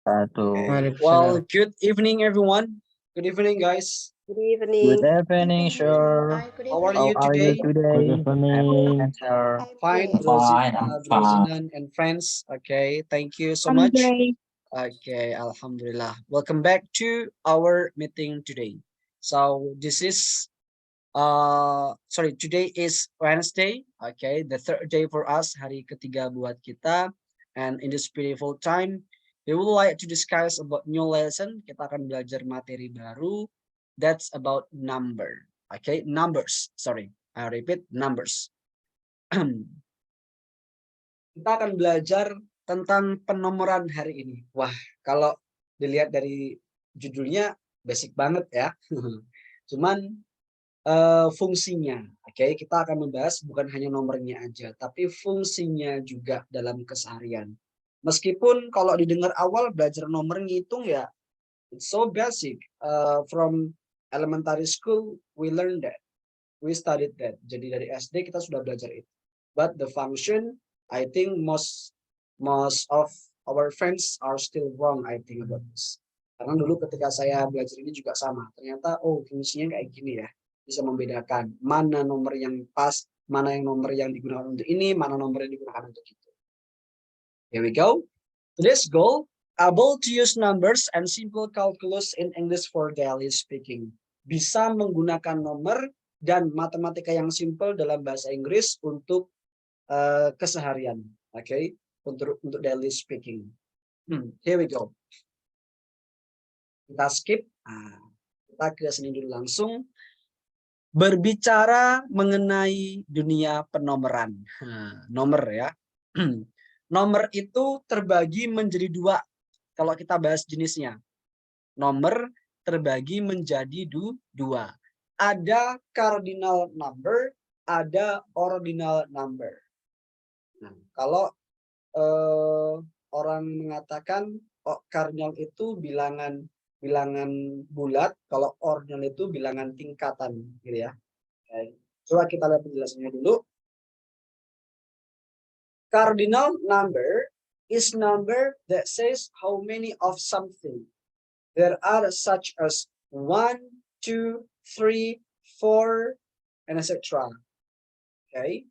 Okay. Waalaikumsalam. Well, good evening, everyone. Good evening, guys. Good evening. Good evening, sir. Hi, good How are evening. you How are you today? today? Good evening. Sir. Fine, Okay. Fine, I'm fine. Brosinan and friends. Okay, thank you so I'm much. great. Okay, Alhamdulillah. Welcome back to our meeting today. So this is today is Wednesday. Okay, the third day for us, hari ketiga buat kita. And in this beautiful time, we would like to discuss about new lesson. Kita akan belajar materi baru. That's about number. Okay, numbers. Sorry, I repeat, numbers. Kita akan belajar tentang penomoran hari ini. Wah, kalau dilihat dari judulnya basic banget ya. Cuman fungsinya, oke, kita akan membahas bukan hanya nomornya aja, tapi fungsinya juga dalam keseharian. Meskipun kalau didengar awal belajar nomor ngitung ya, it's so basic. From elementary school we learned that, we studied that. Jadi dari SD kita sudah belajar itu. But the function, I think most of our friends are still wrong, I think, about this. Karena dulu ketika saya belajar ini juga sama. Ternyata fungsinya kayak gini ya. Bisa membedakan mana nomor yang pas, mana yang nomor yang digunakan untuk ini, mana nomor yang digunakan untuk itu. Here we go. Today's goal, able to use numbers and simple calculus in English for daily speaking. Bisa menggunakan nomor dan matematika yang simple dalam bahasa Inggris untuk keseharian. Okay? Untuk daily speaking. Here we go. Kita skip. Kita ke sini dulu langsung. Berbicara mengenai dunia penomoran. Nomor ya. Nomor itu terbagi menjadi dua. Kalau kita bahas jenisnya. Nomor terbagi menjadi dua. Ada cardinal number, ada ordinal number. Nah, kalau orang mengatakan cardinal itu bilangan bulat, kalau ordinal itu bilangan tingkatan, gitu ya. Oke. Coba kita lihat penjelasannya dulu. Cardinal number is number that says how many of something. There are such as 1, 2, 3, 4, and etc. Okay.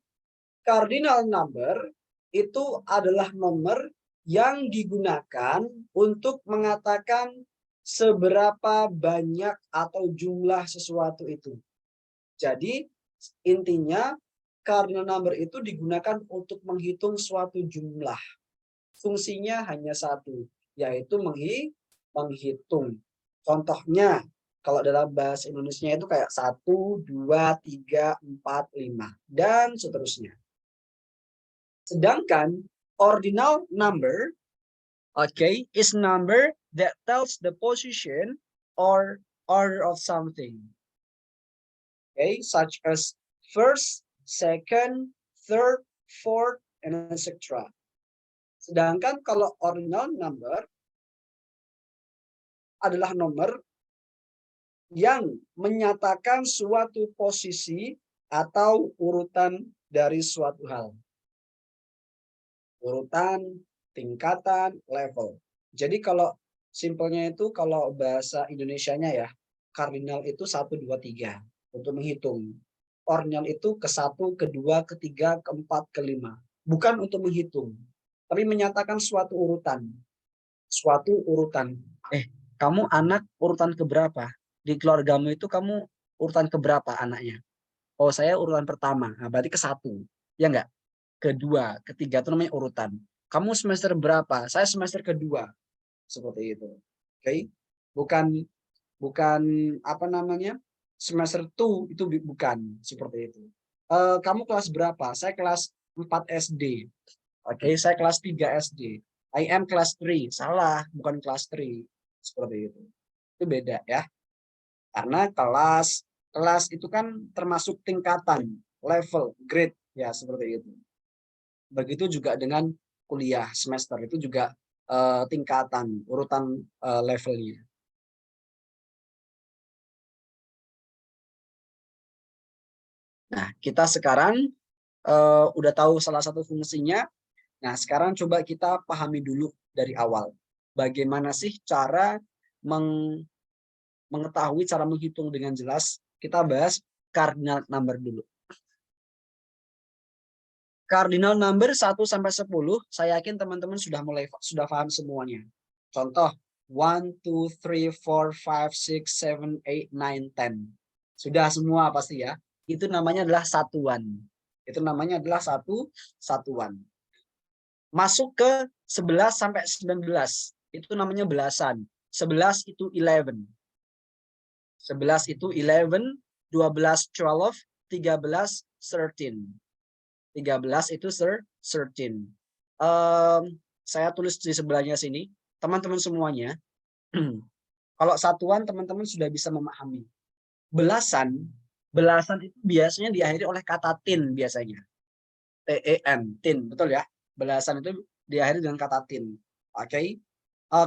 Cardinal number itu adalah nomor yang digunakan untuk mengatakan seberapa banyak atau jumlah sesuatu itu. Jadi intinya cardinal number itu digunakan untuk menghitung suatu jumlah. Fungsinya hanya satu, yaitu menghitung. Contohnya kalau dalam bahasa Indonesia itu kayak 1, 2, 3, 4, 5 dan seterusnya. Sedangkan ordinal number, okay, is number that tells the position or order of something. Okay, such as first, second, third, fourth, and etc. Sedangkan kalau ordinal number adalah nomor yang menyatakan suatu posisi atau urutan dari suatu hal. Urutan, tingkatan, level. Jadi kalau simpelnya itu kalau bahasa Indonesianya ya, cardinal itu 1, 2, 3 untuk menghitung. Ordinal itu ke-1, ke-2, ke-3, ke-4, ke-5. Bukan untuk menghitung, tapi menyatakan suatu urutan. Suatu urutan. Kamu anak urutan keberapa? Di keluargamu itu kamu urutan keberapa anaknya? Oh, saya urutan pertama. Nah, berarti ke-1. Ya enggak? Kedua, ketiga itu namanya urutan. Kamu semester berapa? Saya semester kedua. Seperti itu. Oke. Bukan apa namanya? Semester 2 itu bukan seperti itu. Kamu kelas berapa? Saya kelas 4 SD. Oke, saya kelas 3 SD. I am kelas 3. Salah, bukan kelas 3. Seperti itu. Itu beda ya. Karena kelas itu kan termasuk tingkatan, level, grade ya seperti itu. Begitu juga dengan kuliah semester itu juga tingkatan, urutan levelnya. Nah, kita sekarang udah tahu salah satu fungsinya. Nah, sekarang coba kita pahami dulu dari awal. bagaimana sih cara mengetahui cara menghitung dengan jelas, kita bahas cardinal number dulu. Cardinal number 1 sampai 10, saya yakin teman-teman sudah paham semuanya. Contoh 1 2 3 4 5 6 7 8 9 10. Sudah semua pasti ya. Itu namanya adalah satuan. Itu namanya adalah satuan. Masuk ke 11 sampai 19. Itu namanya belasan. 11 itu 11. 11 itu 11, 12 12, 13 13. 13 itu 13. Saya tulis di sebelahnya sini. Teman-teman semuanya, kalau satuan teman-teman sudah bisa memahami. Belasan itu biasanya diakhiri oleh kata tin biasanya. T-E-N, tin, betul ya? Belasan itu diakhiri dengan kata tin. Oke.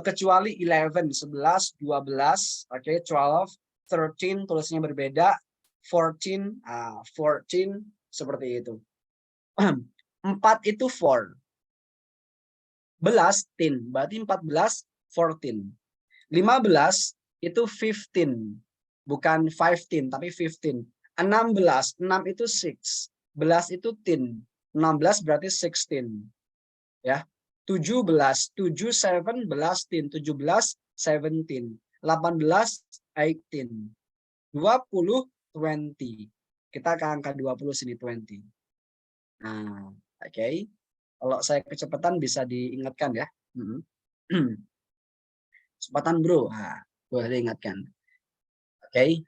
Kecuali 11, 11, 12, oke, 12, 13 tulisnya berbeda, 14, 14 seperti itu. 4 itu 4. Belas, tin. Berarti 14, 14. 15 itu 15. Bukan 15, tapi 15. 16, 6 itu 6. Belas itu tin. 16 berarti 16. Ya. 17, 7, 7, belas, tin. 17, 17. 18, 18. 20, 20. Kita ke angka 20 sini, 20. Nah, oke. Kalau saya kecepatan bisa diingatkan ya. Kecepatan bro, nah, boleh diingatkan. Oke.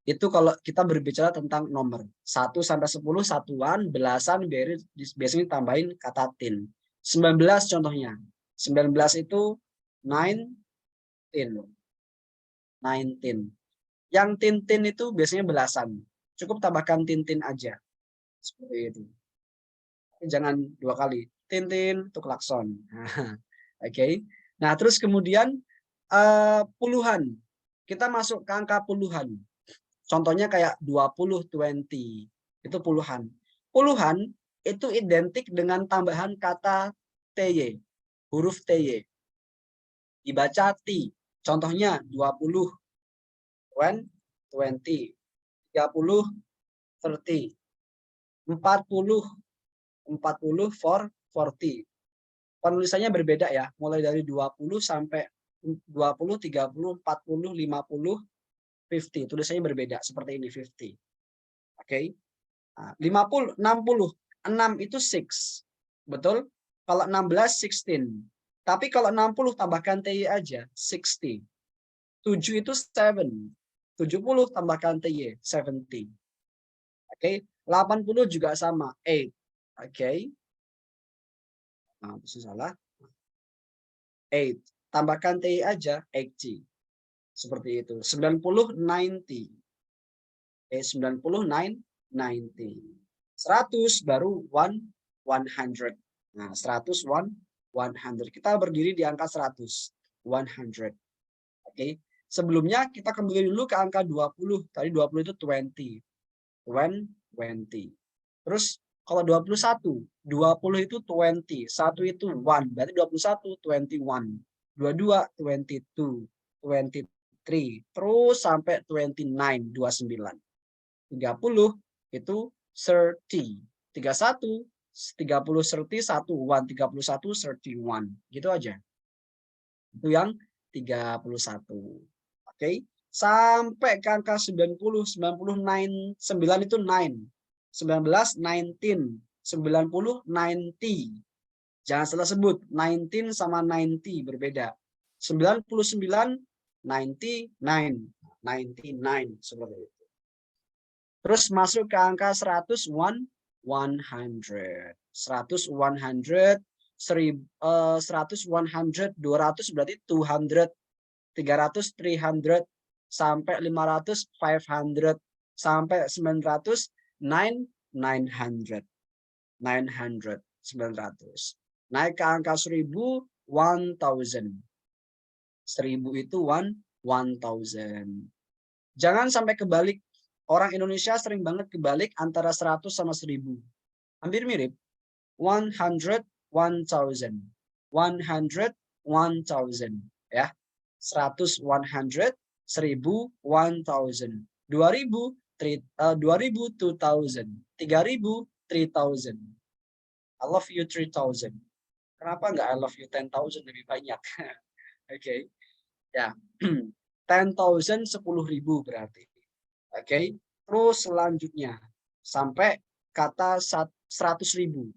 Itu kalau kita berbicara tentang nomor 1 sampai 10 satuan, belasan biasanya tambahin kata tin. 19 contohnya. 19 itu 19. 19. Yang tin-tin itu biasanya belasan. Cukup tambahkan tin-tin aja. Seperti itu. Jangan 2 kali. Tin-tin itu klakson. Oke. Nah, terus kemudian puluhan. Kita masuk ke angka puluhan. Contohnya kayak 20, 20. Itu puluhan. Puluhan itu identik dengan tambahan kata TY. Huruf TY. Dibaca T. Contohnya 20, 20, 30, 30, 40, 40, penulisannya berbeda ya, mulai dari 20 sampai 20, 30, 40, 50, 50. Tulisannya berbeda seperti ini 50. Oke. 50, 60. 6 itu 6. Betul? Kalau 16 16. Tapi kalau 60 tambahkan TY aja 60. 7 itu 7. 70 tambahkan TY 70. Oke. 80 juga sama 8. Oke. Nah, itu salah. 8. Tambahkan TI aja, 80. Seperti itu. 90, 90. 90, 90. 100 baru 100. Nah, 100, 100. Kita berdiri di angka 100. 100. Oke. Sebelumnya kita kembali dulu ke angka 20. Tadi 20 itu 20. 20. Terus kalau 21, 20 itu 20, 1 itu 1, berarti 21, 21, 22, 22, 23, terus sampai 29, 29. 30 itu 30, 31, 30, 31, 1, 31, 31, gitu aja. Itu yang 31. Oke. Sampai ke angka 90, 9 itu 9. 19, 19, 90, 90. Jangan salah sebut, 19 sama 90 berbeda. 99, 99, 99 seperti itu. Terus masuk ke angka 100, 100. 100, 100, 100, 100, 200 berarti 200, 300, 300, sampai 500, 500, sampai 900, 900. 900, 900. Naik ke angka 1000, 1000. 1000 itu 1000. Jangan sampai kebalik. Orang Indonesia sering banget kebalik antara 100 sama 1000. Hampir mirip. 100, 1000. 100, 1000 ya. 100 100, 1000 1000, 2000 2000 2000, 3000 3000. I love you 3000. Kenapa nggak I love you 10,000 lebih banyak? Oke. Ya. 10,000 10.000 berarti. Oke. Terus selanjutnya sampai kata 100.000.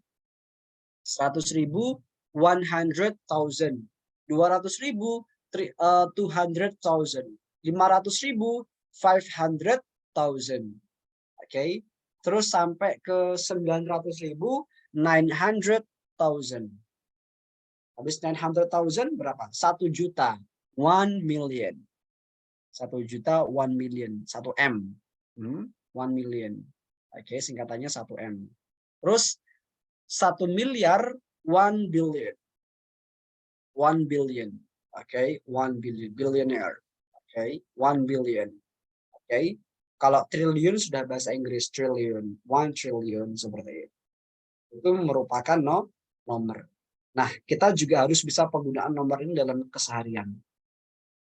100.000 100,000. 200.000 200,000. 500.000 500,000. Oke. Terus sampai ke 900.000 900,000. Habis 900,000 berapa? 1 juta. 1 million. 1 juta 1 million. 1 M. 1 million. Oke, singkatannya 1 M. Terus 1 miliar 1 billion. 1 billion. Oke, 1 billion. Billionaire. Oke, 1 billion. Oke. Kalau triliun sudah bahasa Inggris, triliun. 1 trillion seperti itu. Itu merupakan nomor. Nah, kita juga harus bisa penggunaan nomor ini dalam keseharian.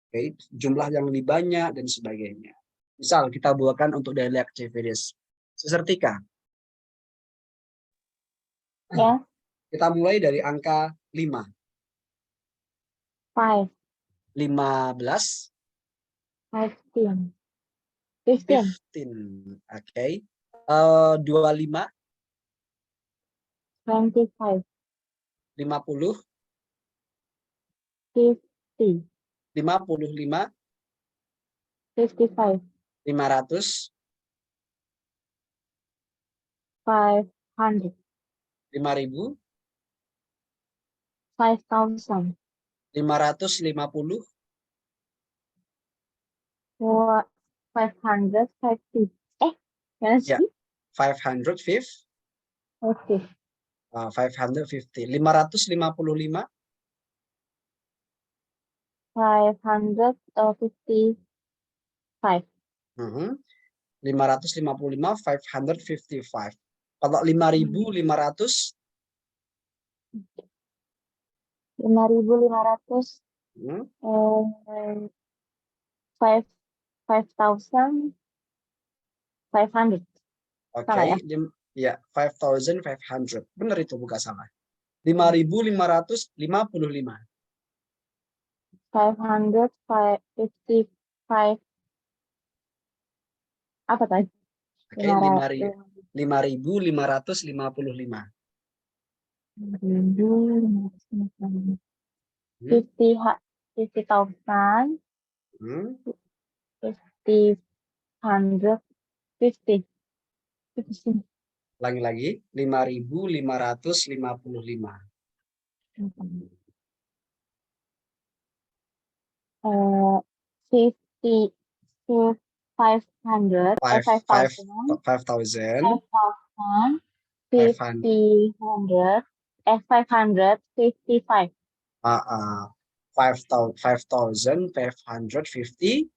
Oke, jumlah yang lebih banyak dan sebagainya. Misal kita buatkan untuk daily activities. Sesertika. Ya. Kita mulai dari angka 5. 5. 15. 15. 15. Oke. 25. 25. 50. 50. 55. 55. 500. 500. 5.000. 5,000. 550. 550. Mana Ya. sih? 550. Oke. 550. 555. 555. 555, 555. Kalau 5.500, 5.500. 5,500. oke, Salah ya? ya 5,500. Benar itu, bukan salah. 5.555. 555. Apa tadi? Oke, 500. 5.555. 5.555. 50,000. 50. Lagi-lagi 5.555. 50. 500. 5,000. 5,000. 500. 555. 5,550.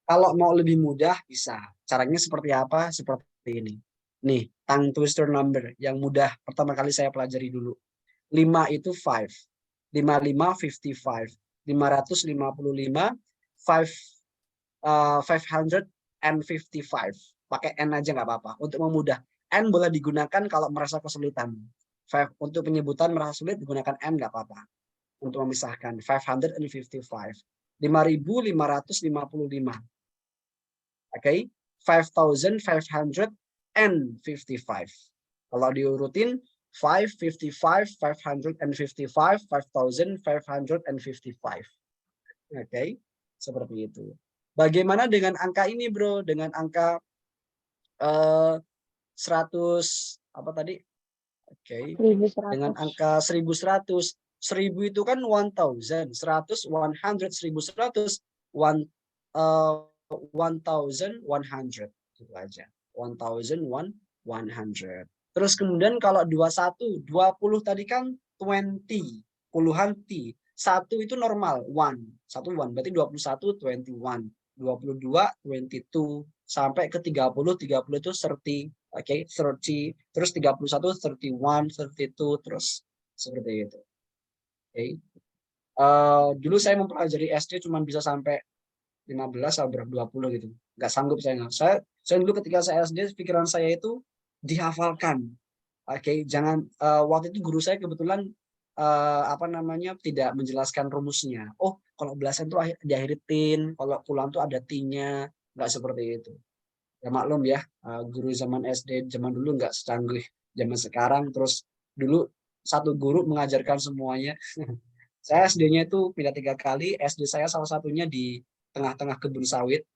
Kalau mau lebih mudah bisa. Caranya seperti apa? Seperti ini. Nih, tongue twister number yang mudah pertama kali saya pelajari dulu. 5 itu 5. 55 55. 555 555. Pakai N aja nggak apa-apa. Untuk memudah. N boleh digunakan kalau merasa kesulitan. Untuk penyebutan merasa sulit digunakan N nggak apa-apa. Untuk memisahkan 555. 5.555. Oke, 5,555. Kalau diurutin 555, 555, 5,555. Oke, seperti itu. Bagaimana dengan angka ini, Bro? Dengan angka 100 apa tadi? Oke. 1.100. Dengan angka 1.100. 1.000 itu kan 1,000. 100, 100, 1.100, 1,100. Itu aja. 1,100. Terus kemudian kalau 21, 20 tadi kan 20. Puluhan T. 1 itu normal. 1. 1, 1. Berarti 21, 21. 22, 22. Sampai ke 30, 30 itu 30. Oke, 30. Terus 31, 31, 32. Terus seperti itu. Oke. Dulu saya mempelajari SD cuma bisa sampai 15 atau 20 gitu. Nggak sanggup saya. Saya dulu ketika saya SD, pikiran saya itu dihafalkan. Oke, jangan waktu itu guru saya kebetulan tidak menjelaskan rumusnya. Oh, kalau belasan itu diakhiri tin, kalau pulang tuh ada t-nya, nggak seperti itu. Ya maklum ya, guru zaman SD zaman dulu nggak secanggih zaman sekarang. Terus dulu satu guru mengajarkan semuanya. Saya SD-nya itu pindah 3 kali. SD saya salah satunya di tengah-tengah kebun sawit.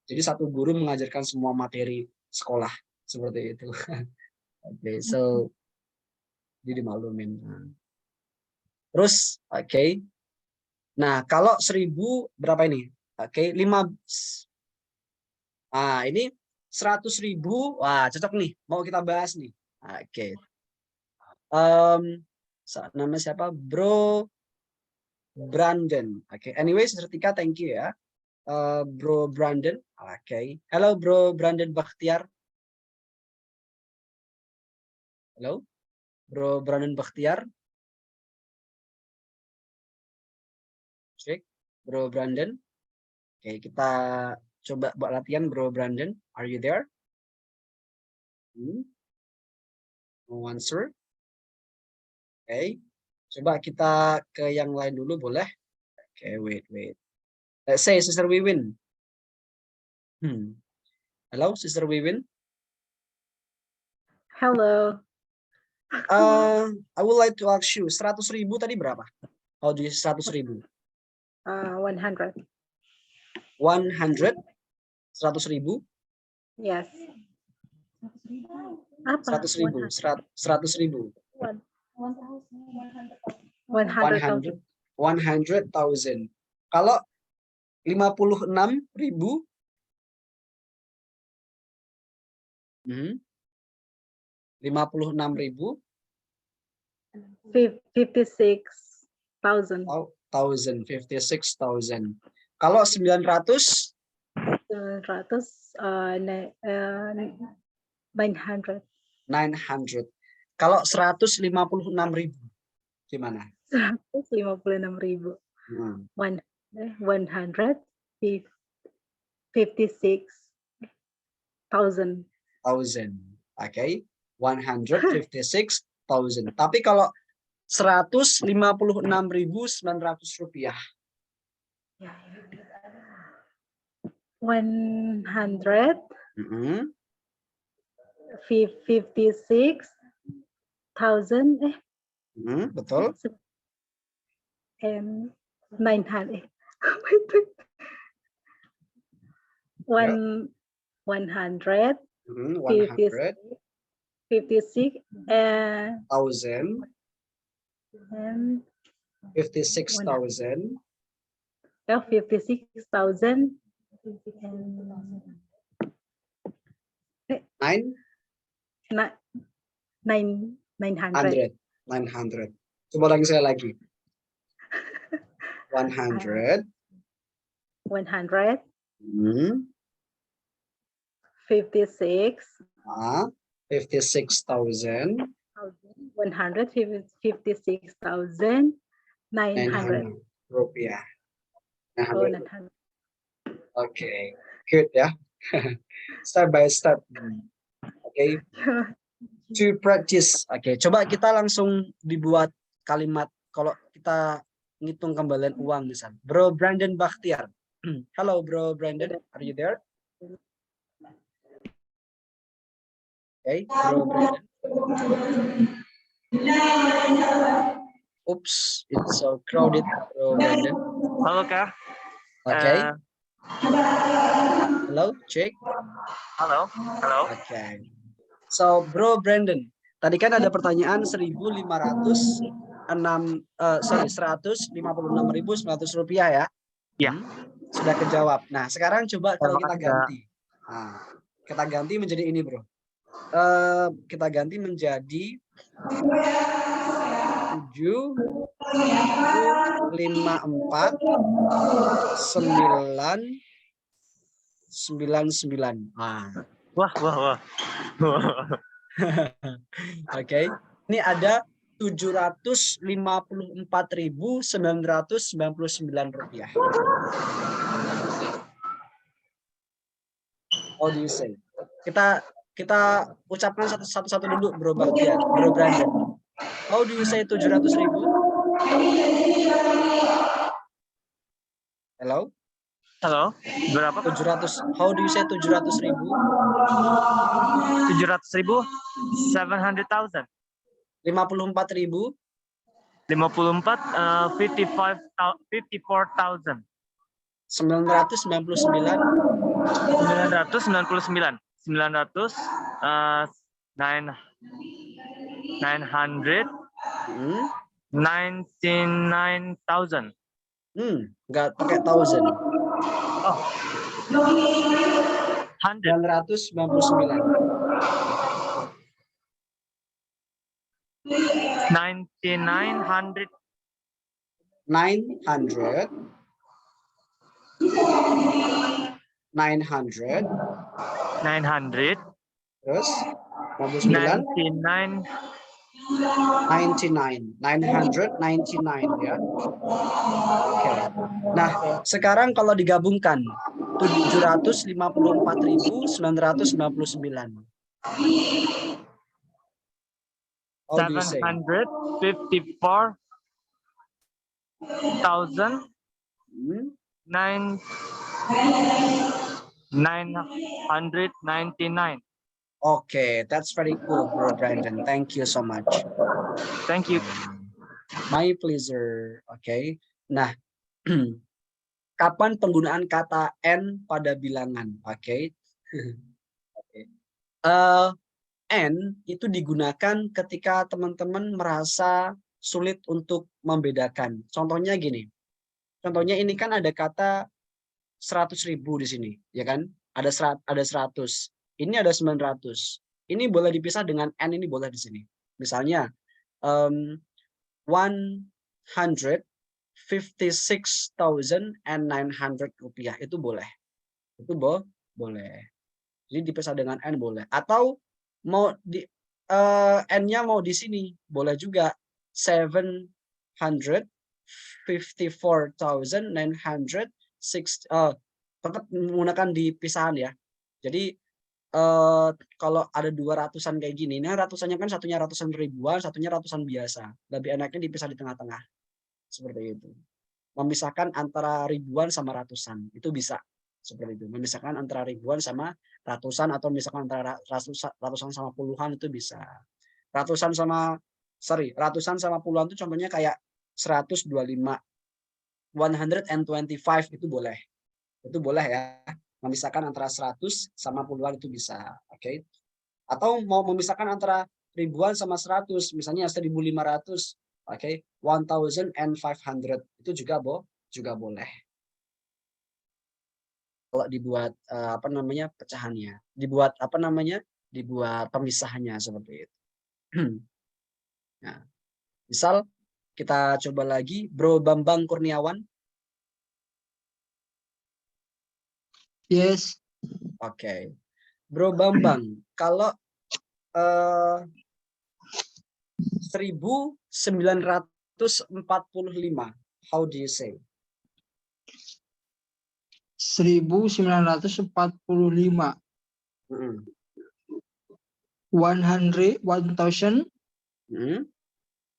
Jadi satu guru mengajarkan semua materi sekolah seperti itu. Oke, so jadi maklumin. Terus, oke. Nah, kalau 1000 berapa ini? Oke, 5. Nah, ini 100.000. Wah, cocok nih. Mau kita bahas nih. Oke. Nama siapa? Bro Brandon. Oke. Anyway, Setika, thank you ya. Bro Brandon. Oke. Halo Bro Brandon Bakhtiar. Halo. Bro Brandon Bakhtiar. Cek. Bro Brandon. Oke, kita coba buat latihan Bro Brandon. Are you there? No answer. Oke. Coba kita ke yang lain dulu boleh? Oke, wait. Let's say Sister Wiwin. Halo, Sister Wiwin. Hello. I would like to ask you, 100.000 tadi berapa? How do you 100.000? 100. 100? 100.000? Yes. Apa? 100.000. 100.000. 100,000. 100,000. Kalau 56.000? 56.000? 56,000. 56,000. Kalau 900? 900. 900. Kalau 156.000 gimana? 156,000. 156,000. Oke. 156,000. Tapi kalau 156.900 rupiah. 156,000 Betul. and 900. 100 100,000 56 and 56,000 56,000 900. 900. Coba lagi saya lagi. 100 100 56,000 156,900 rupiah. 900. Oke, good ya. Step by step. Oke. To practice. Oke, coba kita langsung dibuat kalimat kalau kita ngitung kembalian uang misal. Bro Brandon Bakhtiar. Halo Bro Brandon, are you there? Okay, Bro Brandon. Oops, it's so crowded, Bro Brandon. Halo Kak. Okay. Hello, check. Halo. Okay. So, Bro Brandon, tadi kan ada pertanyaan 156.900 rupiah ya? Ya. Sudah kejawab. Nah, sekarang coba kalau kita makasih, Kak. ganti. Nah, kita ganti menjadi ini, Bro. Kita ganti menjadi 754,999. Wah. Oke. Ini ada 754.999 rupiah. How do you say? Kita ucapkan satu-satu dulu, Bro Bagja, Bro Brandon. How do you say 700.000? Hello? Halo, berapa Kak? 700. How do you say 700.000? 700.000? 700,000. 54.000? 54, 54,000. 999? 999. 900, 900, 99,000. Nggak pakai thousand. Oh. 100. 999. 9,900. 900. 900. 900. Terus 99. 99. 99. 999 ya. Oke. Nah, sekarang kalau digabungkan 754.999. How do you say? 754,000. 999. Okay, that's very cool, Bro Brandon. Thank you so much. Thank you. My pleasure. Okay. Nah, kapan penggunaan kata N pada bilangan? Oke. N itu digunakan ketika teman-teman merasa sulit untuk membedakan. Contohnya gini. Contohnya ini kan ada kata 100.000 di sini, ya kan? Ada 100. Ini ada 900. Ini boleh dipisah dengan N, ini boleh di sini. Misalnya 156,900 rupiah itu boleh. Itu boleh. Jadi dipisah dengan N boleh. Atau mau di N-nya mau di sini boleh juga 754,906 tetap menggunakan dipisahan ya. Jadi kalau ada 200-an kayak gini, ini ratusannya kan satunya ratusan ribuan, satunya ratusan biasa. Lebih enaknya dipisah di tengah-tengah. Seperti itu. Memisahkan antara ribuan sama ratusan. Itu bisa. Seperti itu. Memisahkan antara ribuan sama ratusan atau misalkan antara ratusan sama puluhan itu bisa. Ratusan sama puluhan itu contohnya kayak 125. 125 itu boleh. Itu boleh ya. Memisahkan antara 100 sama puluhan itu bisa. Oke. Atau mau memisahkan antara ribuan sama 100, misalnya 1.500. Oke. 1,500 itu juga boleh. Kalau dibuat pecahannya. Dibuat pemisahannya seperti itu. Nah, misal kita coba lagi Bro Bambang Kurniawan. Yes. Oke. Bro Bambang, kalau 1945, how do you say? 1945.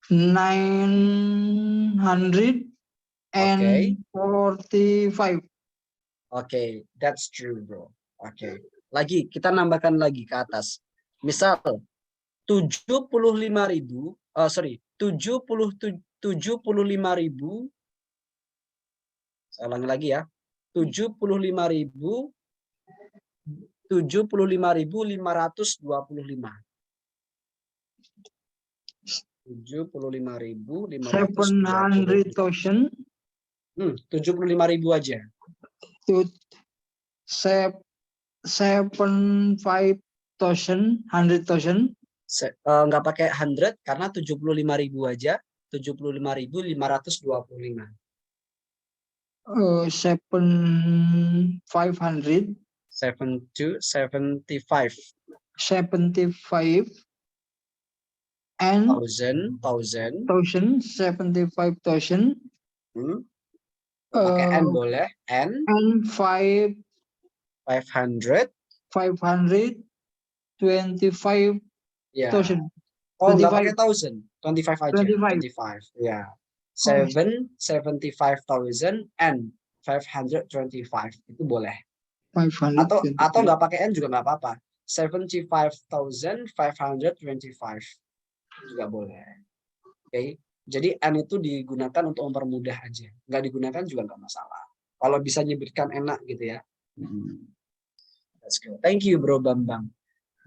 945. Oke, that's true, bro. Oke. Lagi, kita nambahkan lagi ke atas. Misal, 75.000, 75.000, saya ulangi lagi ya, 75.525. 75.525. 700,000. 75.000 aja. 75,000, 100,000. Nggak pakai 100 karena 75.000 aja. 75.525. 7,500. 75. 75. and thousand, 75,000 pakai N boleh, N and 500 525,000. ya. Oh, nggak pakai 25. 1000, 25 aja, 25. 25 ya. Oh, 75,000 and 525 itu boleh. Atau 525. nggak pakai N juga nggak apa-apa. 75,525 juga boleh. Oke. Jadi N itu digunakan untuk mempermudah aja. Nggak digunakan juga nggak masalah. Kalau bisa nyebutkan enak gitu ya. Let's go. Thank you Bro Bambang.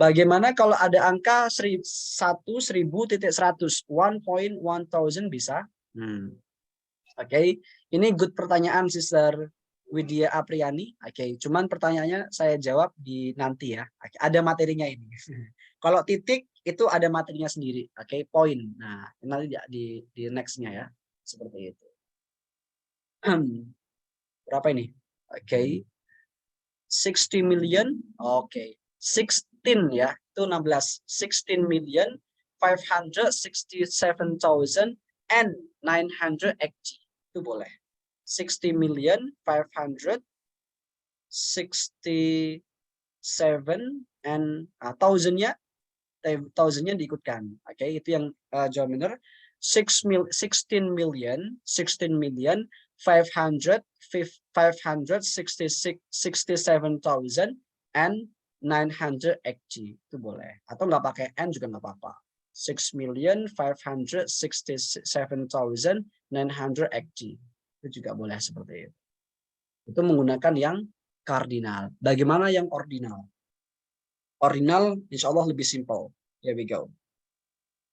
Bagaimana kalau ada angka 1.000.100? 1.1000 bisa? Oke. Ini good pertanyaan Sister Widya Apriani. Oke. Cuman pertanyaannya saya jawab di nanti ya. Oke. Ada materinya ini. Kalau titik itu ada materinya sendiri. Oke. Poin. Nah, nanti di next-nya ya. Seperti itu. Berapa ini? Oke. 60 million. Oke. 16 ya. Itu 16. 16,567,900 itu boleh. 60,567 and 1000-nya diikutkan. Oke, itu yang jawab benar. 16,567,900 itu boleh. Atau nggak pakai N juga nggak apa-apa. 6,567,900 itu juga boleh seperti itu. Itu menggunakan yang kardinal. Bagaimana yang ordinal? Ordinal insya Allah lebih simple. Here we go.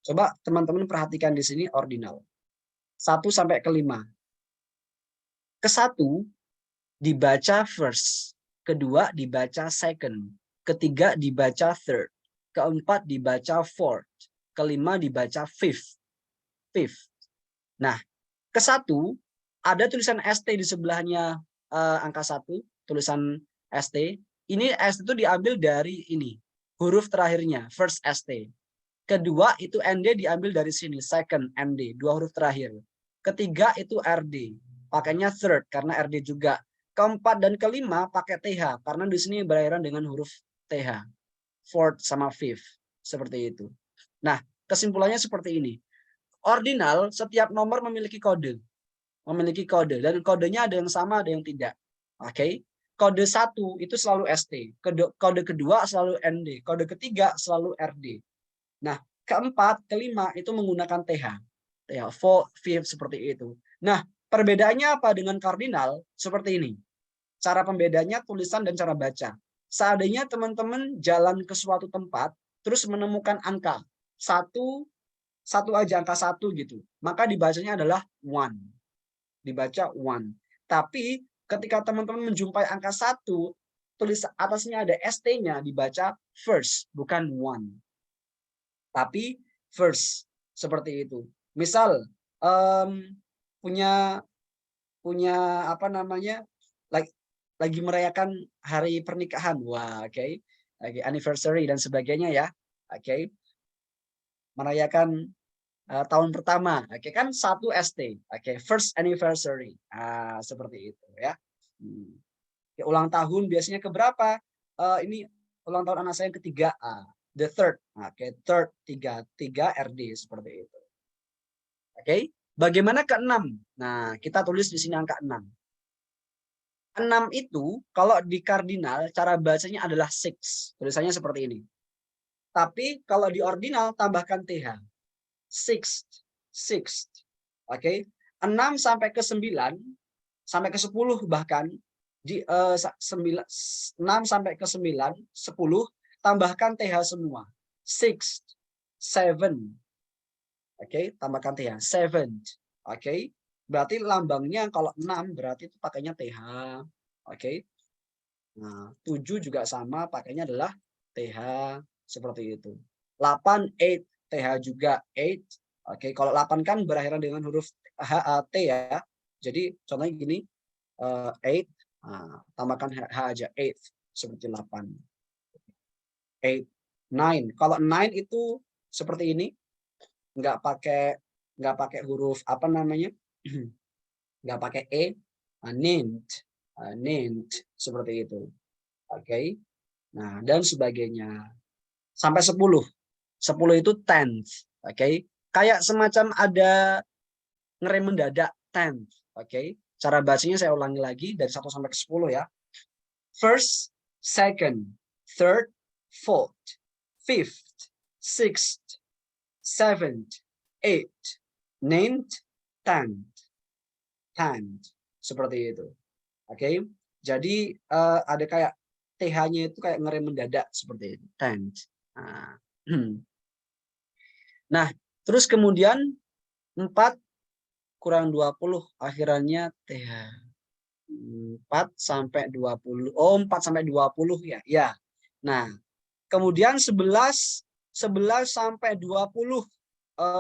Coba teman-teman perhatikan di sini ordinal. 1 sampai ke 5. Ke 1 dibaca first. Kedua dibaca second. Ketiga dibaca third. Keempat dibaca fourth. Kelima dibaca fifth. Nah, ke 1 ada tulisan ST di sebelahnya angka 1. Tulisan ST. Ini ST itu diambil dari ini. Huruf terakhirnya. First ST. Kedua itu ND diambil dari sini, second ND, 2 huruf terakhir. Ketiga itu RD, pakainya third karena RD juga. Keempat dan kelima pakai TH karena di sini berakhiran dengan huruf TH. Fourth sama fifth, seperti itu. Nah, kesimpulannya seperti ini. Ordinal setiap nomor memiliki kode. Dan kodenya ada yang sama, ada yang tidak. Oke. Kode 1 itu selalu ST, kode kedua selalu ND, kode ketiga selalu RD. Nah, keempat, kelima itu menggunakan TH. Ya, fourth, fifth seperti itu. Nah, perbedaannya apa dengan kardinal? Seperti ini. Cara pembedanya tulisan dan cara baca. Seandainya teman-teman jalan ke suatu tempat, terus menemukan angka. Satu aja angka 1 gitu. Maka dibacanya adalah one. Dibaca one. Tapi ketika teman-teman menjumpai angka 1, tulis atasnya ada ST-nya, dibaca first, bukan one. Tapi first seperti itu. Misal punya apa namanya lagi merayakan hari pernikahan, wah oke, lagi anniversary dan sebagainya ya, oke, merayakan tahun pertama, oke kan 1 ST, oke, first anniversary, seperti itu ya. Ulang tahun biasanya keberapa? Ini ulang tahun anak saya yang ketiga. The third, oke, third 3 RD seperti itu. Oke, bagaimana ke-6? Nah, kita tulis di sini angka 6. 6 itu kalau di kardinal cara bacanya adalah 6. Tulisannya seperti ini. Tapi kalau di ordinal tambahkan TH. Sixth. Oke, 6 sampai ke 9 sampai ke 10 bahkan di 6 sampai ke 9, 10 tambahkan TH semua. 6th, 7th. Oke, tambahkan TH. 7th. Oke. Berarti lambangnya kalau 6 berarti itu pakainya TH. Oke. Nah, 7 juga sama pakainya adalah TH seperti itu. 8, 8, TH juga 8. Oke, kalau 8 kan berakhiran dengan huruf T ya. Jadi contohnya gini, 8, tambahkan H aja, 8 seperti 8. 8, 9. Kalau 9 itu seperti ini. nggak pakai huruf apa namanya, nggak pakai named, named seperti itu. Oke. Nah, dan sebagainya. Sampai 10. 10 itu tenth. Oke. Kayak semacam ada ngerem mendadak, tenth. Oke. Cara bacanya saya ulangi lagi dari 1 sampai ke 10 ya. First, second, third, fourth, fifth, sixth, seventh, eighth, ninth, tenth. Tenth. Seperti itu. Oke. Jadi ada kayak TH-nya itu kayak ngerem mendadak seperti itu. Tenth. Nah, terus kemudian 4 kurang 20 akhirannya TH. 4 sampai 20. Oh, 4 sampai 20 ya. Ya. Nah, kemudian 11 sampai 20.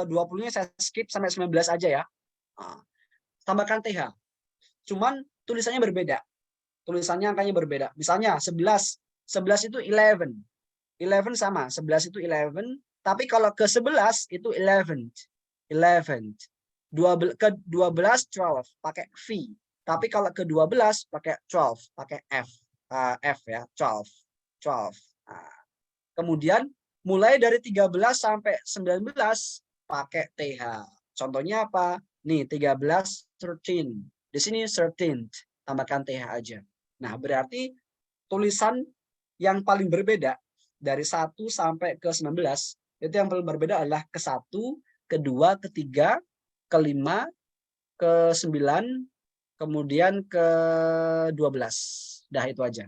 20-nya saya skip sampai 19 aja ya. Nah, tambahkan TH. Cuman tulisannya berbeda. Tulisannya angkanya berbeda. Misalnya 11 itu 11. 11 sama, 11 itu 11, tapi kalau ke 11 itu 11. 11. Ke 12 12 pakai V. Tapi kalau ke 12 pakai 12, pakai F. F ya, 12. 12. Nah, kemudian mulai dari 13 sampai 19 pakai TH. Contohnya apa? Nih 13, 13. Di sini 13, tambahkan TH aja. Nah, berarti tulisan yang paling berbeda dari 1 sampai ke 19 itu yang paling berbeda adalah ke 1, ke 2, ke 3, ke 5, ke 9, kemudian ke 12. Dah itu aja.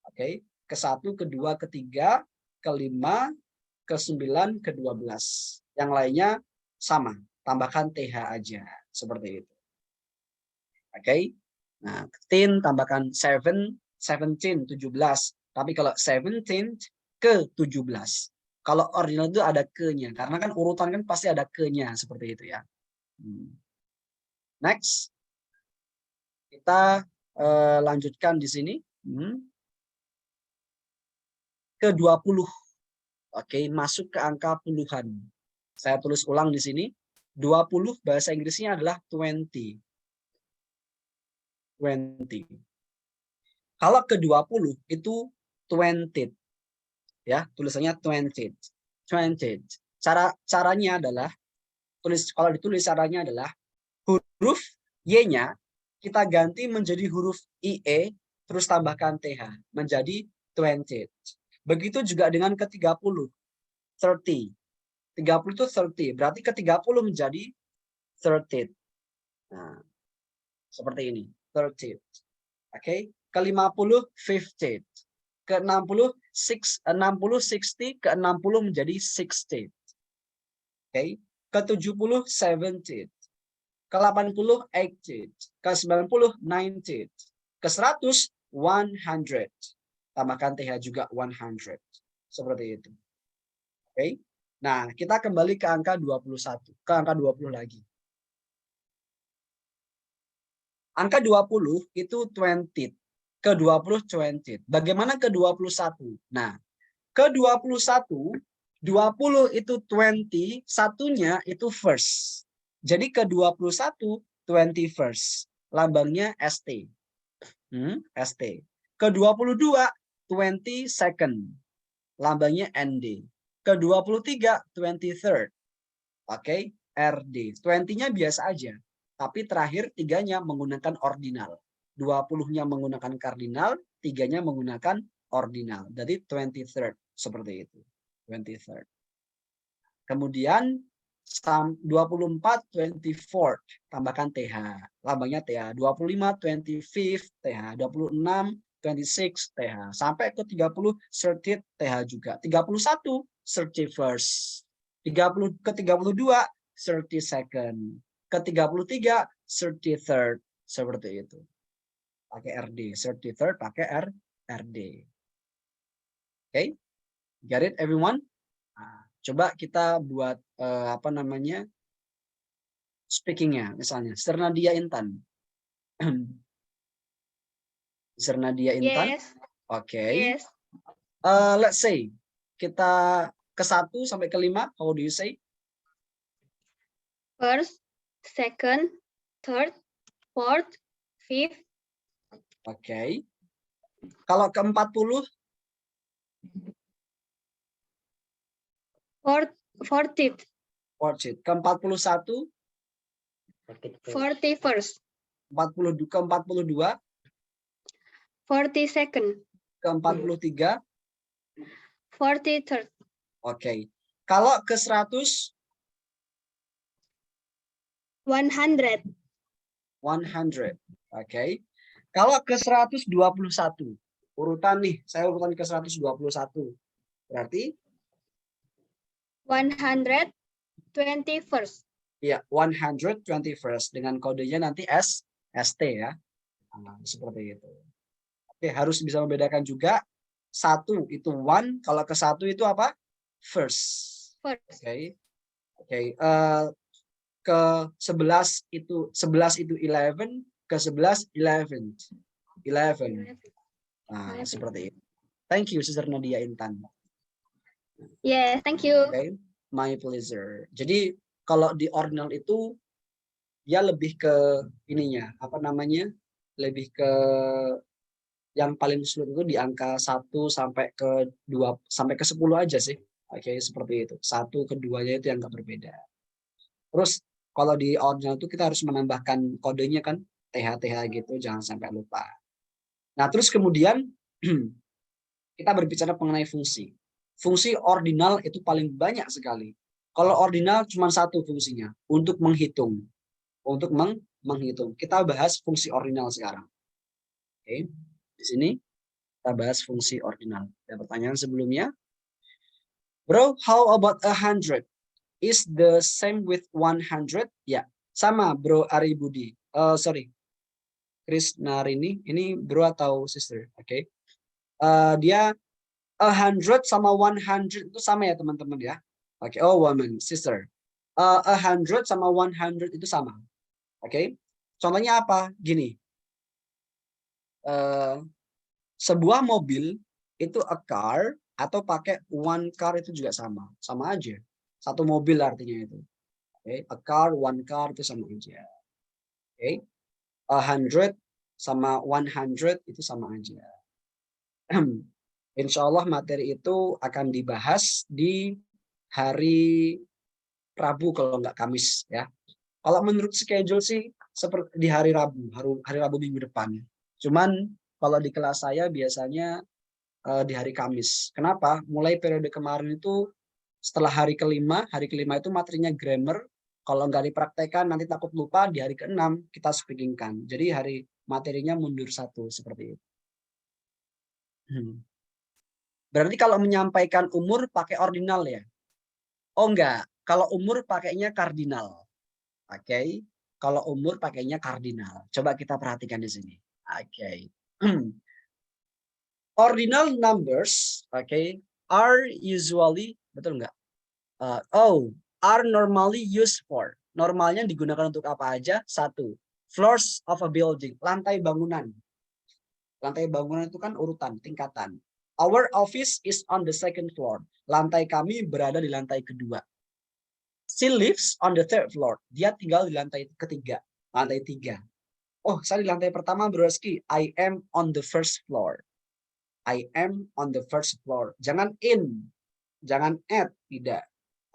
Oke, ke 1, ke 2, ke 3, ke 5, ke 9, ke 12. Yang lainnya sama, tambahkan TH aja seperti itu. Oke. Nah, 10 tambahkan 7, 17, 17. Tapi kalau 17 ke 17. Kalau ordinal itu ada ke-nya. Karena kan urutan kan pasti ada ke-nya. Seperti itu ya. Next. Kita lanjutkan di sini. Ke 20. Oke, masuk ke angka puluhan. Saya tulis ulang di sini. 20 bahasa Inggrisnya adalah 20. 20. Kalau ke 20 itu 20. Ya, tulisannya 20. 20. Caranya adalah kalau ditulis caranya adalah huruf Y-nya kita ganti menjadi huruf IE terus tambahkan TH menjadi 20. Begitu juga dengan ke 30. 30. 30 itu 30. Berarti ke 30 menjadi 30. Nah, seperti ini. 30. Oke. Ke 50 50. Ke 60 60 ke 60 menjadi 60. Oke. Ke 70 70. Ke 80 80. Ke 90 90. Ke 100 100. Tambahkan TH juga 100. Seperti itu. Oke. Nah, kita kembali ke angka 21. Ke angka 20 lagi. Angka 20 itu 20. Ke 20 20. Bagaimana ke 21? Nah, ke 21 20 itu 20, satunya itu first. Jadi ke 21 21st. Lambangnya ST. ST. Ke 22 22nd. Lambangnya ND. Ke 23 23rd. Oke, RD. 20-nya biasa aja. Tapi terakhir 3-nya menggunakan ordinal. 20-nya menggunakan kardinal, 3-nya menggunakan ordinal. Jadi 23rd. Seperti itu. 23rd. Kemudian 24 24th. Tambahkan TH. Lambangnya TH. 25 25th TH. 26 26 TH. Sampai ke 30 30th TH juga. 31 31st. Ke 32 32nd. Ke 33 33rd. Seperti itu. Pakai RD. 33rd pakai RD. Oke. Get it everyone? Nah, coba kita buat apa namanya? Speakingnya misalnya. Sernadia Intan. Sernadia Intan. Yes. Oke. Yes. Let's say kita ke 1 sampai ke 5. How do you say? First, second, third, fourth, fifth, Oke. Kalau ke-40, fortieth, 40. Ke-41, 41st, 40, ke-42, 42nd, ke-43. 43rd, Oke. Kalau ke-100, 100, 100. Oke. Kalau ke-121, urutan nih, saya urutan ke-121. Berarti 121st, ya 121st dengan kodenya nanti ST ya. Nah, seperti itu. Oke, harus bisa membedakan juga. Satu itu one, kalau ke satu itu apa? First. first, Oke. Oke, ke 11 itu 11, ke 11 11. 11. Nah, seperti itu. Thank you Sister Nadia Intan. Yes, thank you. Oke, my pleasure. Jadi kalau di ordinal itu dia lebih ke ininya, apa namanya? Lebih ke yang paling sulit itu di angka 1 sampai ke 2 sampai ke 10 aja sih. Oke, seperti itu. 1 keduanya itu yang enggak berbeda. Terus kalau di ordinal itu kita harus menambahkan kodenya kan, TH gitu, jangan sampai lupa. Nah, terus kemudian kita berbicara mengenai fungsi. Fungsi ordinal itu paling banyak sekali. Kalau ordinal cuma satu fungsinya, untuk menghitung. Untuk menghitung. Kita bahas fungsi ordinal sekarang. Oke, di sini kita bahas fungsi ordinal. Ada pertanyaan sebelumnya? Bro, how about 100? Is the same with 100? Ya, sama Bro Ari Budi. Sorry, Krisnarini. Ini bro atau sister? Oke. Dia 100 sama 100 itu sama ya teman-teman ya. Oke, oh woman, sister. 100 sama 100 itu sama. Oke. Contohnya apa? Gini. Sebuah mobil itu a car atau pakai one car itu juga sama. Sama aja. Satu mobil artinya itu. Oke, a car, one car itu sama aja. Oke. 100 sama 100 itu sama aja. Insya Allah materi itu akan dibahas di hari Rabu kalau nggak Kamis ya. Kalau menurut schedule sih seperti di hari Rabu, hari Rabu minggu depan. Cuman kalau di kelas saya biasanya di hari Kamis. Kenapa? Mulai periode kemarin itu setelah hari kelima itu materinya grammar. Kalau nggak dipraktekkan nanti takut lupa, di hari ke-6 kita speakingkan. Jadi hari materinya mundur satu seperti itu. Berarti kalau menyampaikan umur pakai ordinal ya? Oh enggak, kalau umur pakainya kardinal. Oke, kalau umur pakainya kardinal. Coba kita perhatikan di sini. Oke. Ordinal numbers, are usually, betul enggak? Are normally used for. Normalnya digunakan untuk apa aja? 1. Floors of a building, lantai bangunan. Lantai bangunan itu kan urutan, tingkatan. Our office is on the second floor. Lantai kami berada di lantai kedua. She lives on the third floor. Dia tinggal di lantai ketiga. Lantai 3. Oh, saya di lantai pertama, Bro Reski. I am on the first floor. I am on the first floor. Jangan in. Jangan at. Tidak.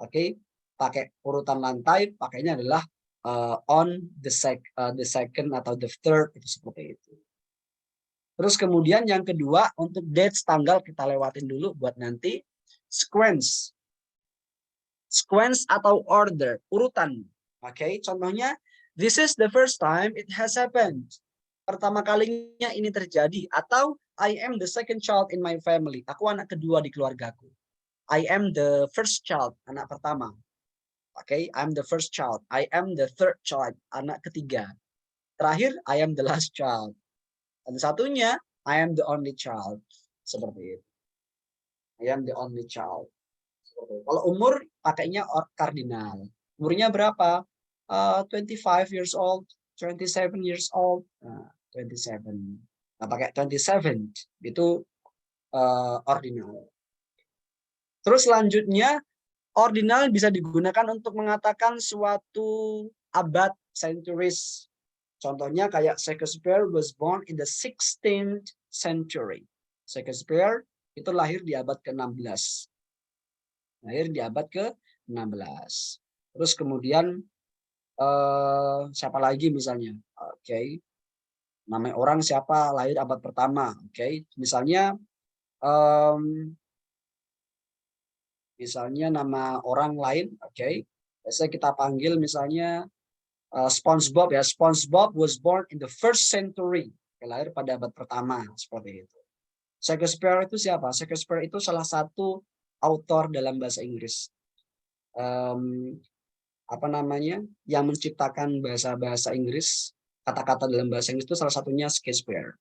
Oke. Pakai urutan lantai, pakainya adalah on the second atau the third. Itu seperti itu. Terus kemudian yang kedua, untuk dates tanggal kita lewatin dulu buat nanti. Sequence. Sequence atau order, urutan. Oke, contohnya, this is the first time it has happened. Pertama kalinya ini terjadi. Atau, I am the second child in my family. Aku anak kedua di keluargaku. I am the first child, anak pertama. Oke, I'm the first child. I am the third child, anak ketiga. Terakhir, I am the last child. Dan satunya, I am the only child. Seperti itu. I am the only child. Kalau umur, pakainya kardinal. Umurnya berapa? 25 years old, 27 years old. 27. Nah, pakai 27. Itu ordinal. Terus selanjutnya, Ordinal bisa digunakan untuk mengatakan suatu abad, centuries. Contohnya kayak Shakespeare was born in the 16th century. Shakespeare itu lahir di abad ke-16. Lahir di abad ke-16. Terus kemudian siapa lagi misalnya? Oke. Nama orang siapa lahir abad pertama? Oke. Misalnya nama orang lain, oke. Biasanya kita panggil misalnya SpongeBob ya. SpongeBob was born in the 1st century. Lahir pada abad pertama, seperti itu. Shakespeare itu siapa? Shakespeare itu salah satu autor dalam bahasa Inggris. Yang menciptakan bahasa Inggris, kata-kata dalam bahasa Inggris itu salah satunya Shakespeare.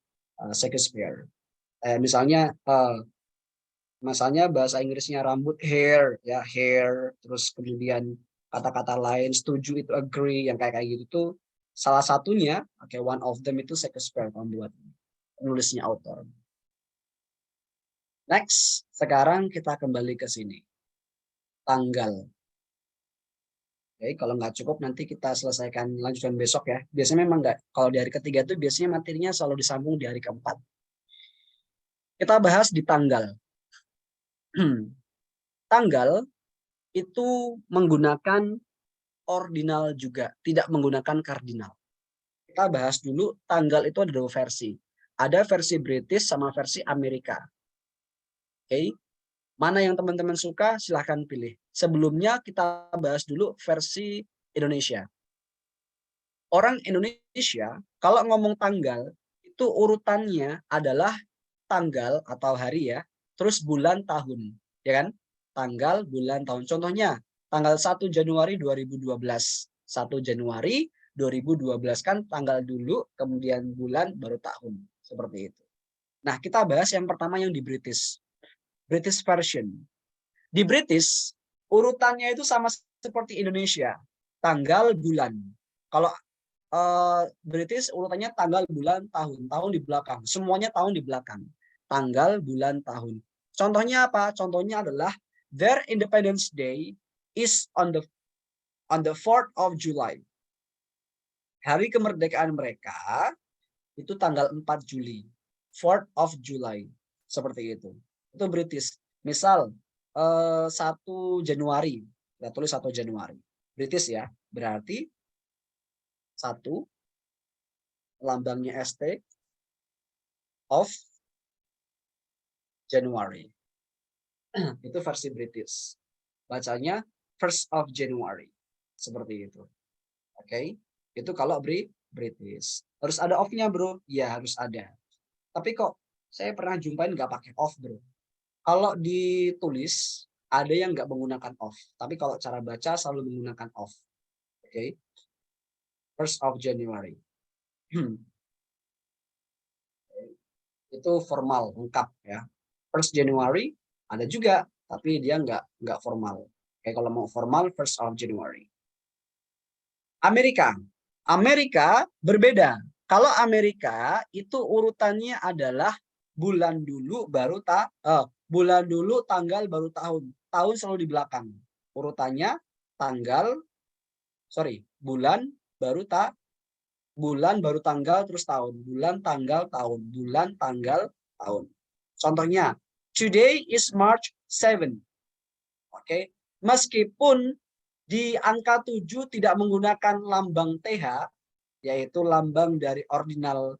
Misalnya bahasa Inggrisnya rambut, hair, ya hair, terus kemudian kata-kata lain, setuju itu agree, yang kayak gitu tuh salah satunya, one of them itu Shakespeare, pembuat, penulisnya, author. Next, sekarang kita kembali ke sini, tanggal. Oke, kalau nggak cukup nanti kita selesaikan lanjutkan besok ya. Biasanya memang nggak, kalau di hari ketiga itu biasanya materinya selalu disambung di hari keempat. Kita bahas di tanggal. Tanggal itu menggunakan ordinal juga, tidak menggunakan kardinal. Kita bahas dulu, tanggal itu ada dua versi. Ada versi British sama versi Amerika. Oke. Mana yang teman-teman suka, silahkan pilih. Sebelumnya kita bahas dulu versi Indonesia. Orang Indonesia, kalau ngomong tanggal, itu urutannya adalah tanggal atau hari ya, terus bulan tahun. Ya kan? Tanggal, bulan, tahun. Contohnya, tanggal 1 Januari 2012. 1 Januari 2012 kan tanggal dulu, kemudian bulan, baru tahun. Seperti itu. Nah, kita bahas yang pertama yang di British. British version. Di British, urutannya itu sama seperti Indonesia. Tanggal, bulan. Kalau British urutannya tanggal, bulan, tahun. Tahun di belakang. Semuanya tahun di belakang. Tanggal, bulan, tahun. Contohnya apa? Contohnya adalah their Independence Day is on the 4th of July. Hari kemerdekaan mereka itu tanggal 4 Juli. 4th of July. Seperti itu. Itu British. Misal 1 Januari. Kita tulis 1 Januari. British ya. Berarti 1 lambangnya ST of January. Itu versi British. Bacanya 1st of January. Seperti itu. Oke. Itu kalau British. Harus ada off-nya, bro. Ya, harus ada. Tapi kok saya pernah jumpain nggak pakai off, bro. Kalau ditulis, ada yang nggak menggunakan off. Tapi kalau cara baca selalu menggunakan off. Oke. 1st of January. Itu formal, lengkap ya. 1st January ada juga, tapi dia nggak formal. Oke, kalau mau formal, 1st of January. Amerika berbeda. Kalau Amerika itu urutannya adalah bulan dulu baru bulan dulu tanggal baru tahun. Tahun selalu di belakang. Urutannya bulan baru tanggal terus tahun. Bulan tanggal tahun. Bulan tanggal tahun. Contohnya, today is March 7. Oke. Meskipun di angka 7 tidak menggunakan lambang TH, yaitu lambang dari ordinal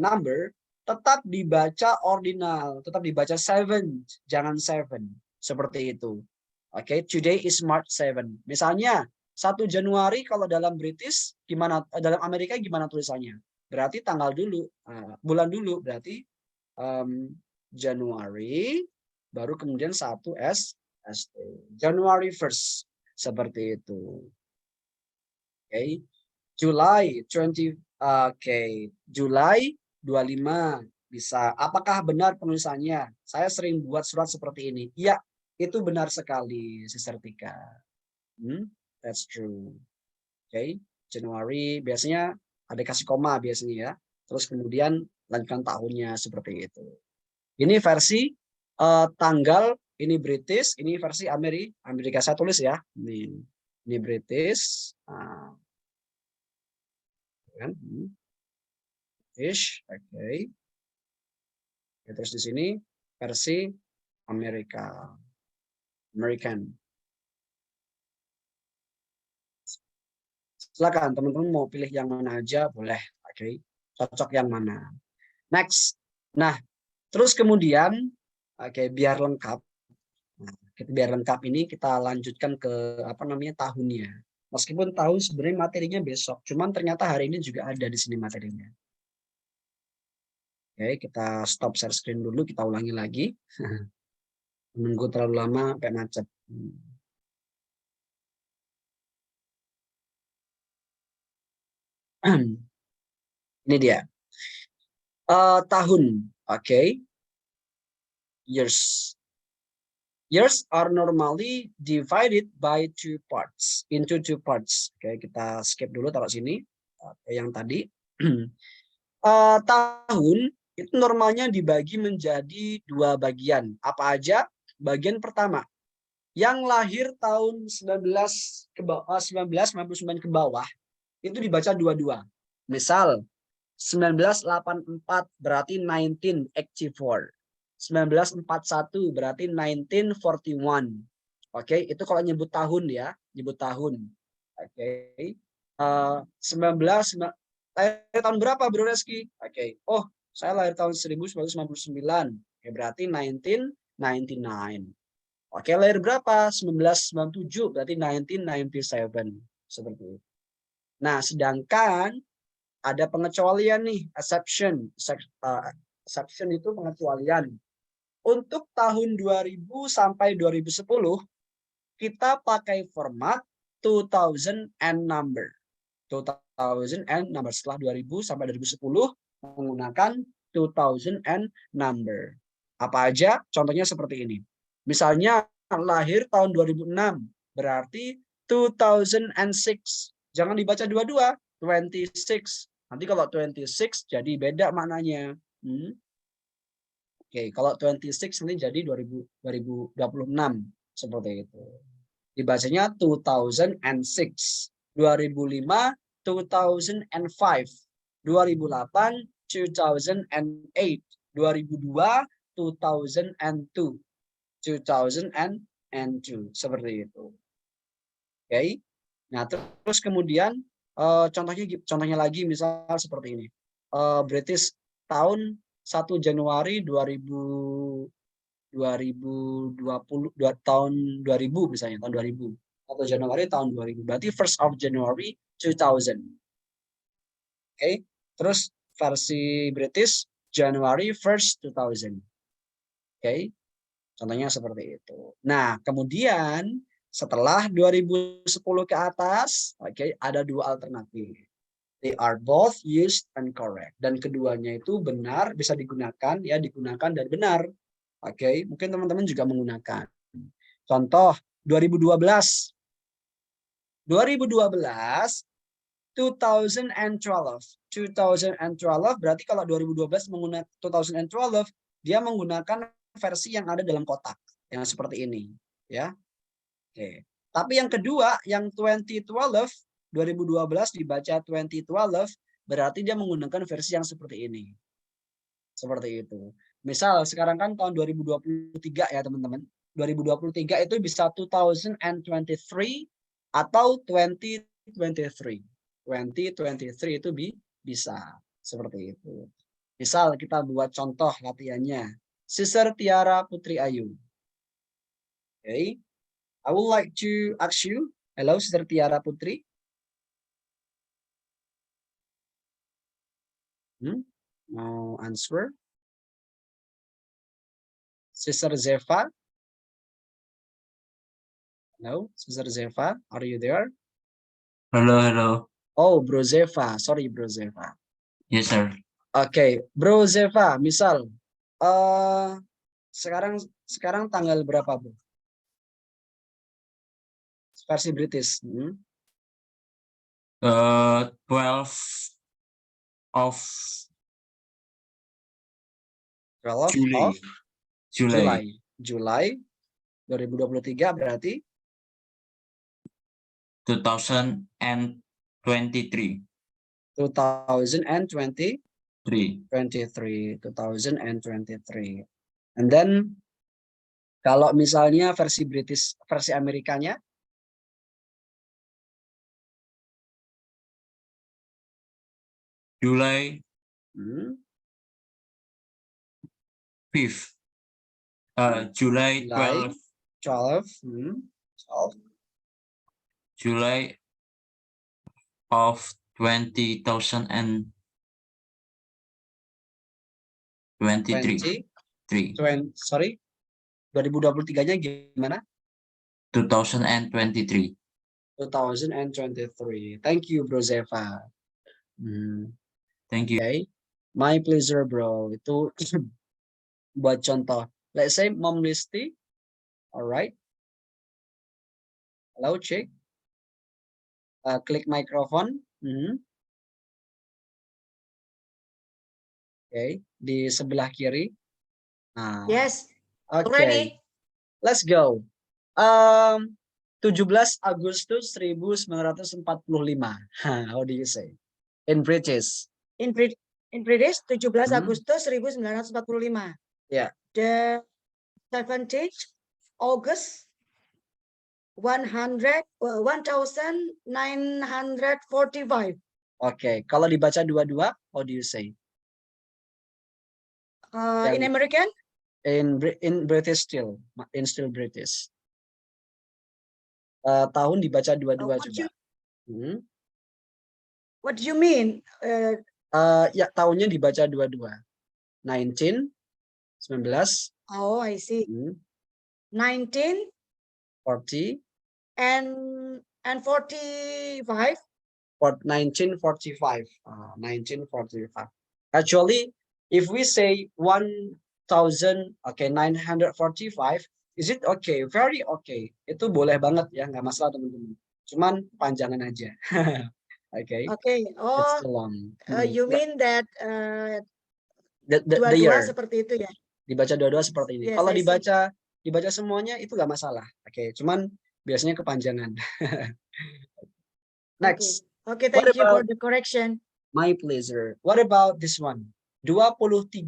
number, tetap dibaca ordinal, tetap dibaca 7, jangan 7. Seperti itu. Oke, today is March 7. Misalnya 1 Januari kalau dalam British gimana, dalam Amerika gimana tulisannya? Berarti tanggal dulu, bulan dulu, berarti Januari baru kemudian 1 ST. January 1st. Seperti itu. Oke. July 20. Oke. July 25 bisa. Apakah benar penulisannya? Saya sering buat surat seperti ini. Iya, itu benar sekali, Sister Tika. That's true. Oke. Januari biasanya ada kasih koma biasanya ya. Terus kemudian lanjutkan tahunnya seperti itu. Ini versi tanggal ini British, ini versi Amerika. Saya tulis ya. Ini British. Nah, kan? British, oke. Terus di sini versi Amerika. American. Silakan teman-teman mau pilih yang mana aja boleh. Oke. Cocok yang mana. Next. Nah, terus kemudian biar lengkap. Nah, biar lengkap ini kita lanjutkan ke tahunnya. Meskipun tahun sebenarnya materinya besok, cuman ternyata hari ini juga ada di sini materinya. Oke, kita stop share screen dulu, kita ulangi lagi. Menunggu terlalu lama sampai macet. Ini dia. Tahun, oke. Years. Years are normally divided by into two parts. Oke, kita skip dulu taruh sini. Yang tadi. Tahun itu normalnya dibagi menjadi dua bagian. Apa aja? Bagian pertama, yang lahir tahun 1999 ke bawah, itu dibaca dua-dua. Misal, 1984 berarti 1984. 1941 berarti 1941. Oke, itu kalau nyebut tahun ya, nyebut tahun. Oke. 19 lahir tahun berapa Bro Reski? Oke. Oh, saya lahir tahun 1999. Oke, berarti 1999. Oke, lahir berapa? 1997 berarti 1997. Seperti itu. Nah, sedangkan ada pengecualian nih, exception. Exception itu pengecualian. Untuk tahun 2000 sampai 2010 kita pakai format 2000 and number. 2000 and number. Setelah 2000 sampai 2010 menggunakan 2000 and number. Apa aja? Contohnya seperti ini. Misalnya lahir tahun 2006 berarti 2006. Jangan dibaca dua-dua, 26. Nanti kalau 26 jadi beda maknanya. Oke, kalau 26 ini jadi 2026 seperti itu. Dibacanya 2006. 2005 2005. 2008 2008. 2002 2002. 2002 seperti itu. Oke. Nah, terus kemudian contohnya lagi misal seperti ini. British tahun 1 Januari 2020 tahun 2000 misalnya tahun 2000. 1 Januari tahun 2000. Berarti 1st of January 2000. Oke. Terus versi British January 1st 2000. Oke. Contohnya seperti itu. Nah, kemudian setelah 2010 ke atas, ada dua alternatif. They are both used and correct. Dan keduanya itu benar, bisa digunakan, ya digunakan dan benar. Mungkin teman-teman juga menggunakan. Contoh 2012. 2012 berarti kalau 2012 menggunakan 2012 dia menggunakan versi yang ada dalam kotak yang seperti ini, ya. Oke. Tapi yang kedua, yang 2012 dibaca 2012 berarti dia menggunakan versi yang seperti ini. Seperti itu. Misal sekarang kan tahun 2023 ya, teman-teman. 2023 itu bisa 2023 atau 2023. 2023 itu bisa seperti itu. Misal kita buat contoh latihannya. Sister Tiara Putri Ayu. Oke. I would like to ask you, hello Sister Tiara Putri. Mau answer? Sister Zefa. Hello, Sister Zefa, are you there? Hello. Oh, Bro Zefa, sorry Bro Zefa. Yes, sir. Oke, Bro Zefa, misal sekarang tanggal berapa, Bro? Versi British. 12 of July. 2023 berarti 2023. 2023. 2023. And then kalau misalnya versi British, versi Amerikanya, July 5th. July 12th. 12. July of 2023. 2023. 2023-nya gimana? 2023. 2023. Thank you, Bro Zeva. Thank you. Okay. My pleasure, bro. Itu buat contoh. Let's say Mom Listi. Alright. Hello, check. Klik microphone. Okay. Di sebelah kiri. Nah, Yes, okay. ready. Let's go. 17 Agustus 1945. How do you say? In British. In British, 17 Agustus 1945. Yeah. The 17th August 1945. Okay. Kalau dibaca dua-dua, how do you say? In American? In British still. In still British. Tahun dibaca dua-dua coba. What do you mean? Ya, tahunnya dibaca dua-dua. 19. Oh, I see. 19 40. and 45. 1945. 1945. Actually, if we say 1945, is it okay? Very okay. Itu boleh banget ya, nggak masalah teman-teman. Cuman panjangan aja. Okay. Okay. Oh, It's too long. you mean that the dua-dua year. seperti itu ya? Dibaca dua-dua seperti ini. Yes, Kalau I see. dibaca semuanya itu nggak masalah. Oke, cuman biasanya kepanjangan. Next. Okay, thank you for the correction. My pleasure. What about this one? 23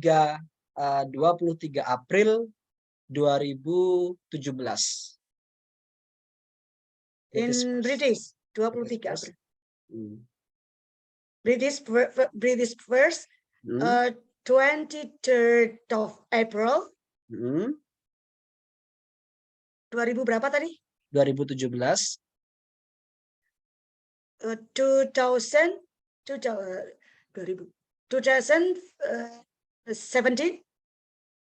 April 2017. In British, 23 April. British first, 23rd of April. 2000 berapa tadi? 2017. 2017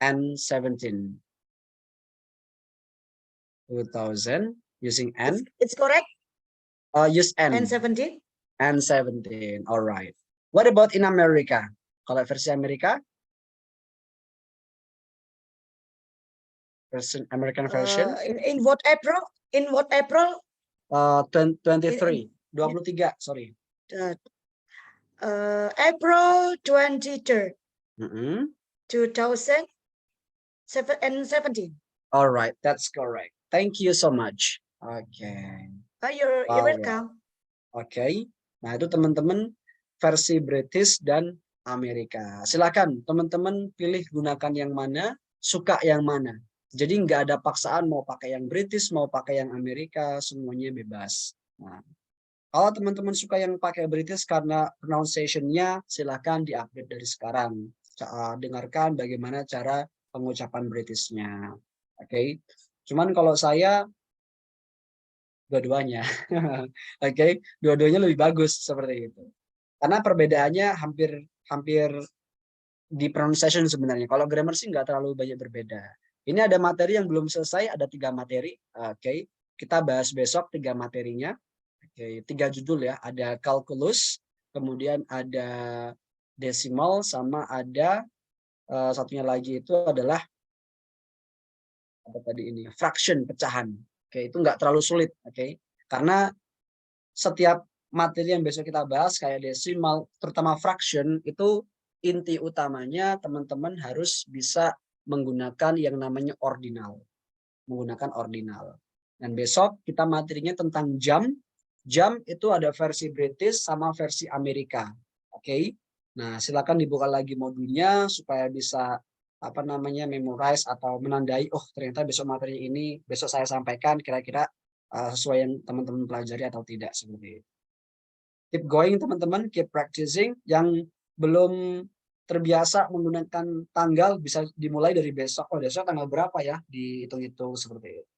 and 17. 2000 using N. It's correct. Use N. And 17. And 17. All right. What about in America? Kalau versi Amerika? American version? In what April? In what April? 23. 23, sorry. April 23rd, 2017. All right, that's correct. Thank you so much. Okay. You're welcome. Okay. Nah, itu teman-teman versi British dan Amerika. Silakan teman-teman pilih gunakan yang mana, suka yang mana. Jadi nggak ada paksaan mau pakai yang British, mau pakai yang Amerika, semuanya bebas. Nah, kalau teman-teman suka yang pakai British karena pronunciation-nya, silakan di-update dari sekarang. Dengarkan bagaimana cara pengucapan British-nya. Oke. Cuman kalau saya dua-duanya. Oke, dua-duanya lebih bagus seperti itu. Karena perbedaannya hampir di pronunciation sebenarnya. Kalau grammar sih nggak terlalu banyak berbeda. Ini ada materi yang belum selesai, ada 3 materi. Oke, kita bahas besok 3 materinya. Oke, 3 judul ya. Ada calculus, kemudian ada decimal, sama ada satunya lagi itu adalah apa tadi ini? Fraction, pecahan. Oke, itu nggak terlalu sulit. Oke, karena setiap materi yang besok kita bahas kayak decimal, terutama fraction, itu inti utamanya teman-teman harus bisa menggunakan yang namanya ordinal. menggunakan ordinal. Dan besok kita materinya tentang jam. Jam itu ada versi British sama versi Amerika. Oke. Nah, silakan dibuka lagi modulnya supaya bisa memorize atau menandai, oh ternyata besok materi ini besok saya sampaikan kira-kira sesuai yang teman-teman pelajari atau tidak, seperti itu. Keep going teman-teman, keep practicing. Yang belum terbiasa menggunakan tanggal bisa dimulai dari besok. Oh, besok tanggal berapa ya? Dihitung-hitung seperti itu.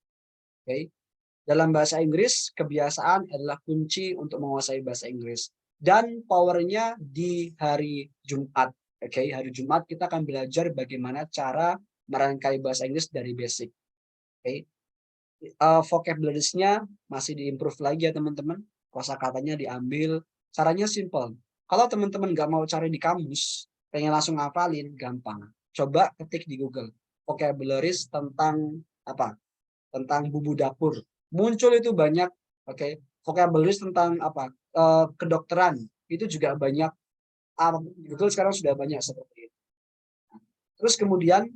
Oke. Dalam bahasa Inggris, kebiasaan adalah kunci untuk menguasai bahasa Inggris. Dan powernya di hari Jumat. Oke, hari Jumat kita akan belajar bagaimana cara merangkai bahasa Inggris dari basic. Oke. Vocabulary-nya masih diimprove lagi ya teman-teman. Kosakatanya diambil. Caranya simple. Kalau teman-teman nggak mau cari di kamus, pengen langsung ngafalin, gampang. Coba ketik di Google. Vocabularies tentang apa? Tentang bumbu dapur. Muncul itu banyak. Oke. Vocabularies tentang apa? Kedokteran. Itu juga banyak. Google sekarang sudah banyak seperti itu. Terus kemudian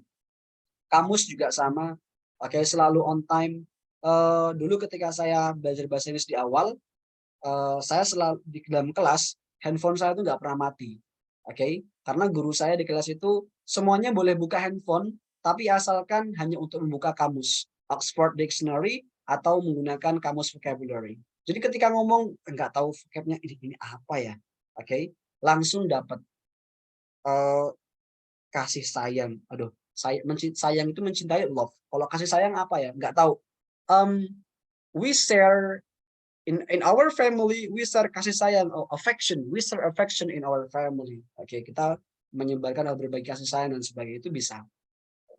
kamus juga sama. Oke, selalu on time. Dulu ketika saya belajar bahasa Inggris di awal, saya selalu di dalam kelas, handphone saya itu nggak pernah mati. Oke, karena guru saya di kelas itu semuanya boleh buka handphone, tapi asalkan hanya untuk membuka kamus, Oxford Dictionary atau menggunakan kamus vocabulary. Jadi ketika ngomong nggak tahu vocabnya ini apa ya, oke, langsung dapat kasih sayang. Aduh, sayang itu mencintai, love. Kalau kasih sayang apa ya? Nggak tahu. We share in our family, we share kasih sayang, affection. We share affection in our family. Oke, kita menyebarkan berbagi kasih sayang dan sebagainya, itu bisa.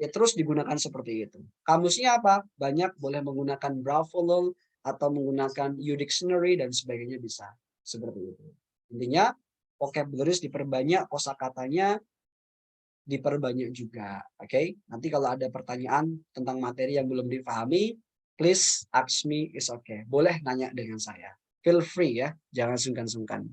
Ya terus digunakan seperti itu. Kamusnya apa? Banyak, boleh menggunakan Bravo atau menggunakan U-Dictionary dan sebagainya, bisa. Seperti itu. Intinya vocabularies diperbanyak, kosakatanya diperbanyak juga. Oke? Nanti kalau ada pertanyaan tentang materi yang belum dipahami, please ask me, is okay. Boleh nanya dengan saya. Feel free ya, jangan sungkan-sungkan.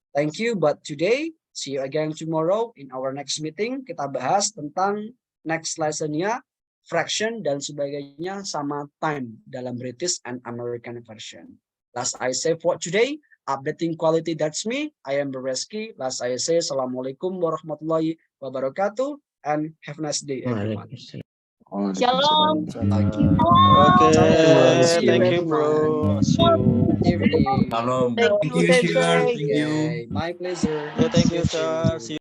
Thank you, but today, see you again tomorrow in our next meeting. Kita bahas tentang next lesson-nya, fraction dan sebagainya, sama time dalam British and American version. Last I say for today, updating quality, that's me. I am Bereski. Last I say, Assalamualaikum warahmatullahi wabarakatuh, and have a nice day, everyone. Shalom. Okay, thank you, bro. See you. Evening. Salam. Thank Thank you, you, Sensei. sir. Thank you. Okay, my pleasure. Yeah, thank you, See you. sir. See you.